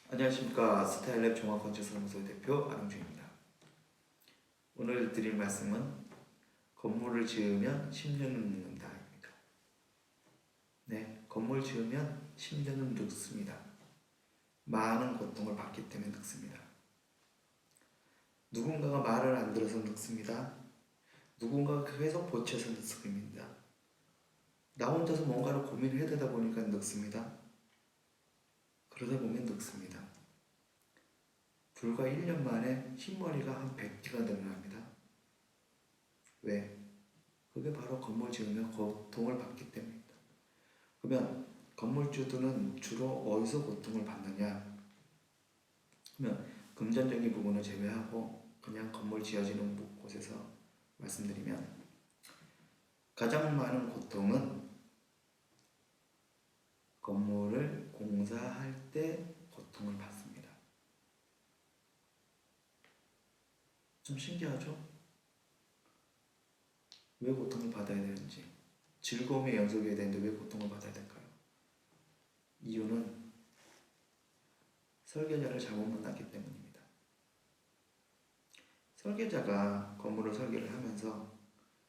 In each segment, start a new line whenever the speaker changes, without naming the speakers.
안녕하십니까. 스타일랩 종합건축사무소 대표 안홍주입니다. 오늘 드릴 말씀은 건물을 지으면 10년은 늙는다입니다. 네, 건물 지으면 10년은 늙습니다. 많은 고통을 받기 때문에 늙습니다. 누군가가 말을 안 들어서 늙습니다. 누군가가 계속 보채서 늙습니다. 나 혼자서 뭔가를 고민을 해대다 보니까 늙습니다. 그러다 보면 늙습니다. 불과 1년 만에 흰머리가 한 100개가 늘어납니다. 왜? 그게 바로 건물 지으면 고통을 받기 때문입니다. 그러면 건물주들은 주로 어디서 고통을 받느냐? 그러면 금전적인 부분을 제외하고 그냥 건물 지어지는 곳에서 말씀드리면 가장 많은 고통은 건물을 공사할 때 고통을 받습니다. 좀 신기하죠? 왜 고통을 받아야 되는지, 즐거움의 연속이어야 되는데 왜 고통을 받아야 될까요? 이유는 설계자를 잘못 만났기 때문입니다. 설계자가 건물을 설계를 하면서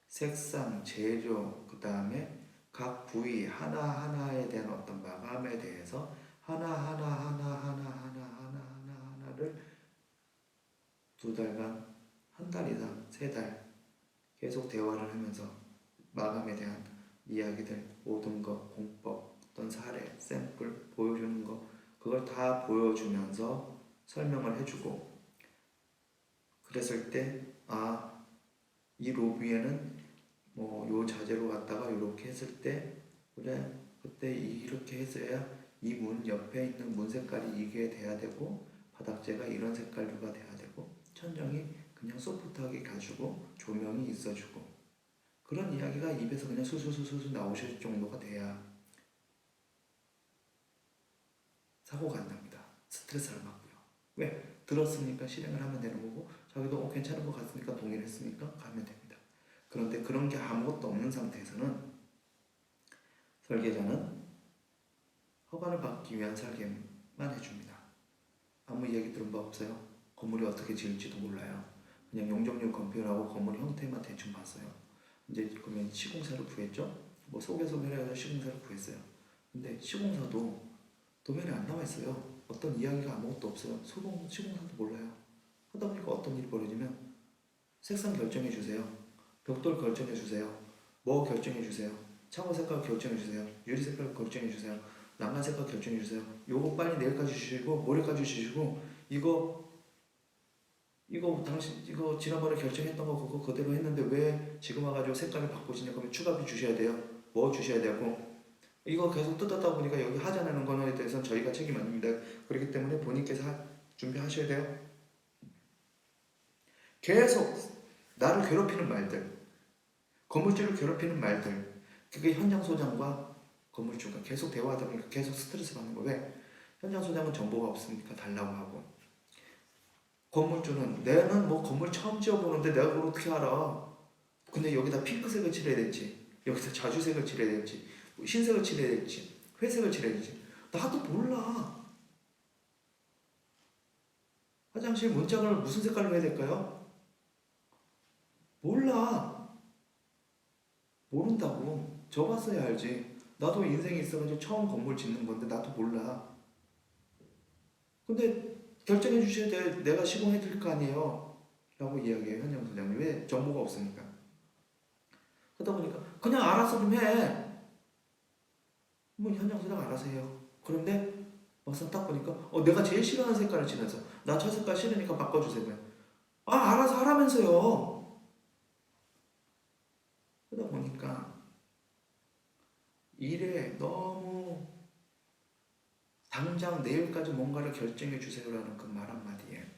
색상, 재료, 그 다음에 각 부위 하나하나에 대한 어떤 마감에 대해서 하나를 2달간, 한 달 이상, 3달 계속 대화를 하면서 마감에 대한 이야기들, 모든 거, 공법, 어떤 사례, 샘플 보여주는 거, 그걸 다 보여주면서 설명을 해주고, 그랬을 때 이 로비에는 요 자재로 갖다가 이렇게 했을 때 그래 그때 이렇게 했어야 이 문 옆에 있는 문 색깔이 이게 돼야 되고, 바닥재가 이런 색깔로가 돼야 되고, 천정이 그냥 소프트하게 가지고 조명이 있어주고, 그런 이야기가 입에서 그냥 수수수수 나오실 정도가 돼야 사고가 안 납니다. 스트레스를 받고요. 왜? 들었으니까 실행을 하면 되는 거고, 자기도 괜찮은 것 같으니까 동의를 했으니까 가면 됩니다. 그런데 그런 게 아무것도 없는 상태에서는 설계자는 허가를 받기 위한 설계만 해줍니다. 아무 이야기 들은 바 없어요. 건물이 어떻게 지을지도 몰라요. 그냥 용적률 검표하고 건물 형태만 대충 봤어요. 이제 그러면 시공사를 구했죠. 소개서를 해서 시공사를 구했어요. 근데 시공사도 도면에 안 나와 있어요. 어떤 이야기가 아무것도 없어요. 시공사도 몰라요. 하다 보니까 어떤 일이 벌어지면 색상 결정해 주세요. 벽돌 결정해 주세요. 뭐 결정해 주세요. 창호 색깔 결정해 주세요. 유리 색깔 결정해 주세요. 난간 색깔 결정해 주세요. 요거 빨리 내일까지 주시고 모레까지 주시고, 이거 지난번에 결정했던 거 그거 그대로 했는데 왜 지금 와가지고 색깔을 바꾸시냐? 그러면 추가비 주셔야 돼요. 뭐 주셔야 되고, 이거 계속 뜯었다 보니까 여기 하자는 거에 대해서는 저희가 책임 아닙니다. 그렇기 때문에 본인께서 준비하셔야 돼요. 계속 나를 괴롭히는 말들, 건물주를 괴롭히는 말들, 그게 현장 소장과 건물주가 계속 대화하다 보니까 계속 스트레스 받는 거예요. 왜? 현장 소장은 정보가 없으니까 달라고 하고, 건물주는 내는 건물 처음 지어보는데 내가 그걸 어떻게 알아? 근데 여기다 핑크색을 칠해야 될지, 여기다 자주색을 칠해야 될지, 흰색을 칠해야 될지, 회색을 칠해야 될지 나도 몰라. 화장실 문짝을 무슨 색깔로 해야 될까요? 몰라. 모른다고. 접었어야 알지. 나도 인생이 있어가지고 처음 건물 짓는 건데 나도 몰라. 근데 결정해 주셔야 돼. 내가 시공해 드릴 거 아니에요 라고 이야기해요. 현장 소장님. 왜? 정보가 없으니까. 그러다 보니까 그냥 알아서 좀 해. 현장 소장 알아서 해요. 그런데 막상 딱 보니까 내가 제일 싫어하는 색깔을 칠해서 나 저 색깔 싫으니까 바꿔주세요. 알아서 하라면서요. 그러다 보니까 일에 너무 당장 내일까지 뭔가를 결정해 주세요라는 그 말 한마디에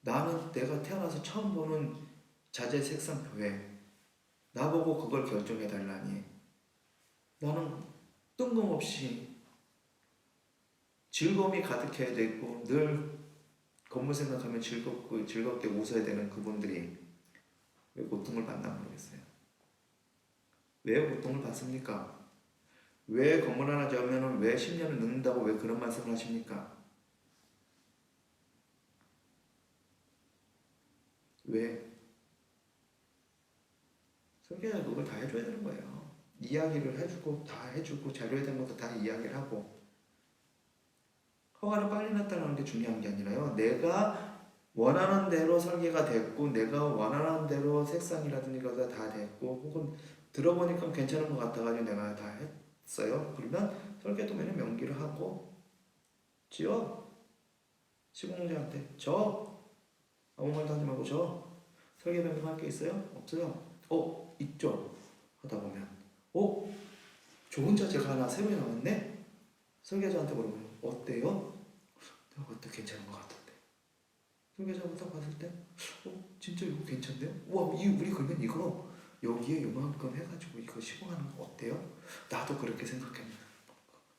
나는 내가 태어나서 처음 보는 자재 색상표에 나보고 그걸 결정해 달라니, 나는 뜬금없이 즐거움이 가득해야 되고 늘 건물 생각하면 즐겁게 웃어야 되는 그분들이 왜 고통을 받나 모르겠어요. 왜 고통을 받습니까? 왜 건물 하나 지으면 왜 10년을 넣는다고 왜 그런 말씀을 하십니까? 왜? 설계자가 그걸 다 해줘야 되는 거예요. 이야기를 해주고 다 해주고 자료에 대한 것도 다 이야기를 하고 허가를 빨리 냈다는 게 중요한 게 아니라요. 내가 원하는 대로 설계가 됐고 내가 원하는 대로 색상이라든지 것도 다 됐고 혹은 들어보니까 괜찮은 것 같아가지고 내가 다 했어요. 그러면 설계도면에 명기를 하고 지어 시공자한테 아무 말도 하지 말고 설계 변경할 게 있어요? 없어요. 있죠. 하다 보면 좋은 자재가 하나 새로 나왔네? 설계자한테 물어보면 어때요? 내가 그것도 괜찮은 것 같은데. 설계자가 딱 봤을 때 진짜 이거 괜찮네요? 우와 우리 그러면 이거 여기에 요만큼 해가지고 이거 시공하는 거 어때요? 나도 그렇게 생각했는데.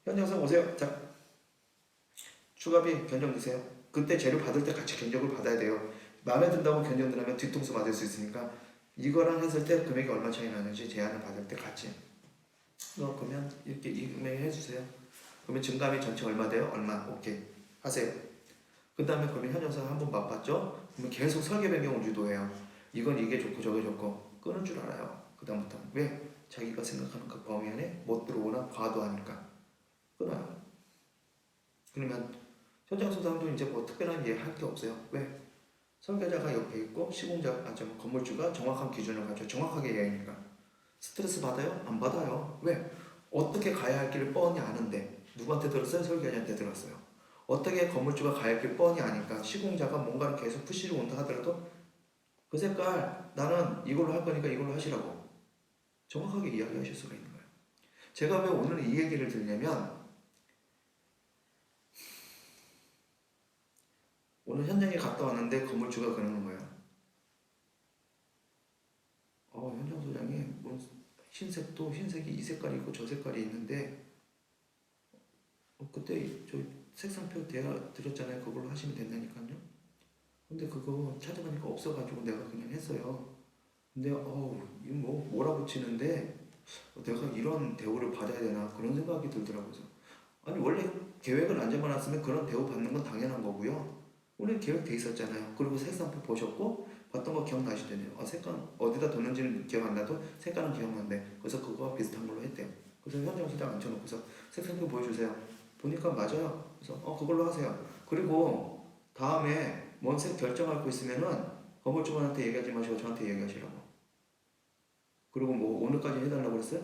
현장상 오세요. 자, 추가비 견적 주세요. 그때 재료 받을 때 같이 견적을 받아야 돼요. 마음에 든다고 견적 들으면 뒤통수 맞을 수 있으니까 이거랑 했을 때 금액이 얼마 차이 나는지 제안을 받을 때 같이 그러면 이렇게 이 금액 해주세요. 그러면 증감이 전체 얼마 돼요? 얼마. 오케이 하세요. 그 다음에 그러면 현장상 한번 맛봤죠? 그러면 계속 설계 변경을 유도해요. 이건 이게 좋고 저게 좋고 끊을 줄 알아요. 그 다음부터 왜? 자기가 생각하는 그 범위 안에 못 들어오나 과도하니까 끊어요. 그러면 현장소 사람도 이제 뭐 특별한 예 할 게 없어요. 왜? 설계자가 옆에 있고 건물주가 정확한 기준을 가지고 정확하게 이야기하니까 스트레스 받아요? 안 받아요. 왜? 어떻게 가야 할 길을 뻔히 아는데 누구한테 들었어요? 설계자한테 들었어요. 어떻게 건물주가 가야 할 길 뻔히 아니까 시공자가 뭔가를 계속 푸시를 온다 하더라도 그 색깔 나는 이걸로 할 거니까 이걸로 하시라고 정확하게 이야기하실 수가 있는 거예요. 제가 왜 오늘 이 얘기를 드리냐면 오늘 현장에 갔다 왔는데 건물주가 그러는 거예요. 현장 소장이 뭐 흰색도 흰색이 이 색깔이 있고 저 색깔이 있는데 그때 저 색상표 드렸잖아요. 그걸로 하시면 된다니까요. 근데 그거 찾아보니까 없어가지고 내가 그냥 했어요. 근데 이거 뭐 몰아붙이는데 내가 이런 대우를 받아야 되나 그런 생각이 들더라고요. 아니 원래 계획을 안 잡아놨으면 그런 대우 받는 건 당연한 거고요. 원래 계획돼 있었잖아요. 그리고 색상표 보셨고 봤던 거 기억나시잖아요. 색깔 어디다 뒀는지는 기억 안 나도 색깔은 기억나는데 그래서 그거와 비슷한 걸로 했대요. 그래서 현장 수당 앉혀놓고서 색상표 보여주세요. 보니까 맞아요. 그래서 그걸로 하세요. 그리고 다음에 뭔 색 결정할 거 있으면은 건물주한테 얘기하지 마시고 저한테 얘기하시라고. 그리고 뭐 오늘까지 해달라고 그랬어요?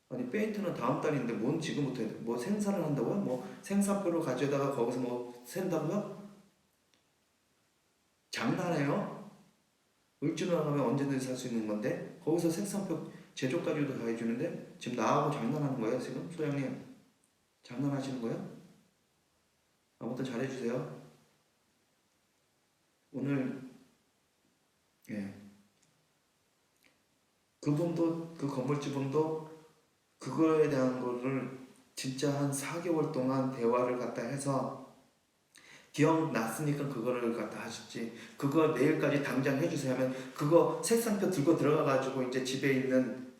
아니 페인트는 다음 달인데 뭔 지금부터 해야 돼? 뭐 생산을 한다고요? 뭐 생산표를 가져다가 거기서 뭐 센다고요? 장난해요? 을지로 나가면 언제든지 살 수 있는 건데 거기서 생산표 제조까지도 다 해주는데 지금 나하고 장난하는 거예요 지금? 소장님 장난하시는 거예요? 아무튼 잘해주세요. 오늘 예 그분도 그 건물주분도 그거에 대한 거를 진짜 한 4개월 동안 대화를 갖다 해서 기억났으니까 그거를 갖다 하셨지. 그거 내일까지 당장 해주세요 하면 그거 색상표 들고 들어가가지고 이제 집에 있는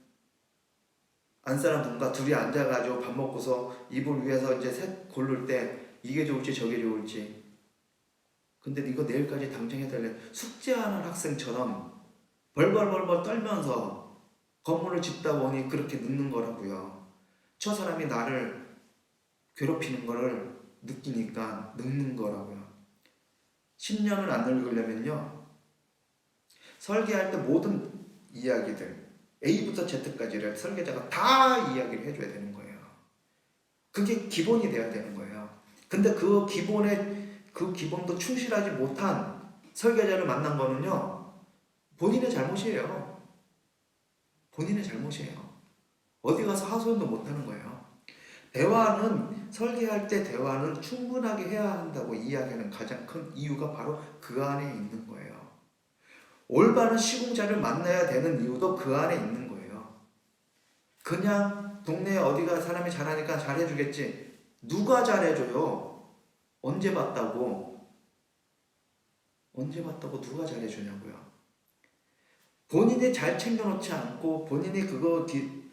안사람 분과 둘이 앉아가지고 밥 먹고서 이불 위에서 이제 색 고를 때 이게 좋을지 저게 좋을지. 근데 이거 내일까지 당장 해달래. 숙제하는 학생처럼 벌벌벌벌 떨면서 건물을 짓다 보니 그렇게 늦는 거라고요. 저 사람이 나를 괴롭히는 거를 느끼니까 늙는 거라고요. 10년을 안 늙으려면요. 설계할 때 모든 이야기들 A부터 Z까지를 설계자가 다 이야기를 해줘야 되는 거예요. 그게 기본이 돼야 되는 거예요. 근데 그 기본도 충실하지 못한 설계자를 만난 거는요. 본인의 잘못이에요. 본인의 잘못이에요. 어디 가서 하소연도 못하는 거예요. 설계할 때 대화는 충분하게 해야 한다고 이야기하는 가장 큰 이유가 바로 그 안에 있는 거예요. 올바른 시공자를 만나야 되는 이유도 그 안에 있는 거예요. 그냥 동네에 어디가 사람이 잘하니까 잘해주겠지. 누가 잘해줘요? 언제 봤다고? 언제 봤다고 누가 잘해주냐고요. 본인이 잘 챙겨놓지 않고 본인이 그거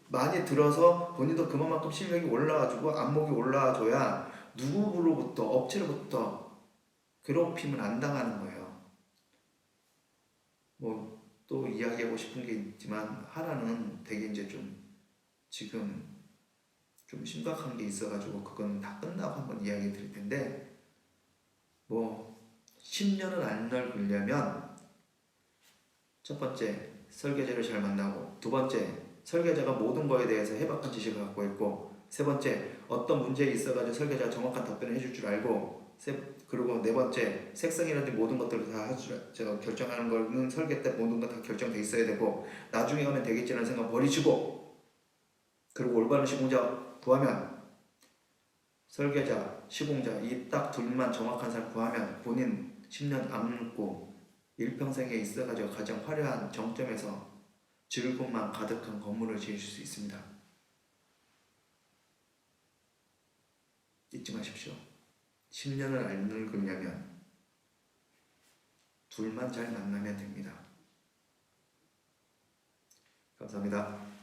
많이 들어서 본인도 그만큼 실력이 올라가지고 안목이 올라와줘야 누구로부터 업체로부터 괴롭힘을 안 당하는 거예요. 뭐 또 이야기하고 싶은 게 있지만 하나는 되게 이제 좀 지금 좀 심각한 게 있어가지고 그건 다 끝나고 한번 이야기 드릴 텐데 뭐 10년을 안 늙으려면 첫 번째 설계자를 잘 만나고 두 번째 설계자가 모든 거에 대해서 해박한 지식을 갖고 있고 세 번째 어떤 문제에 있어가지고 설계자가 정확한 답변을 해줄 줄 알고 그리고 네 번째 색상이라든지 모든 것들을 다 제가 결정하는 거는 설계 때 모든 거 다 결정돼 있어야 되고 나중에 하면 되겠지라는 생각 버리시고 그리고 올바른 시공자 구하면 설계자, 시공자 이 딱 둘만 정확한 사람 구하면 본인 10년 안 늙고 일평생에 있어가지고 가장 화려한 정점에서 즐거움만 가득한 건물을 지으실 수 있습니다. 잊지 마십시오. 10년을 안 늙으려면 둘만 잘 만나면 됩니다. 감사합니다.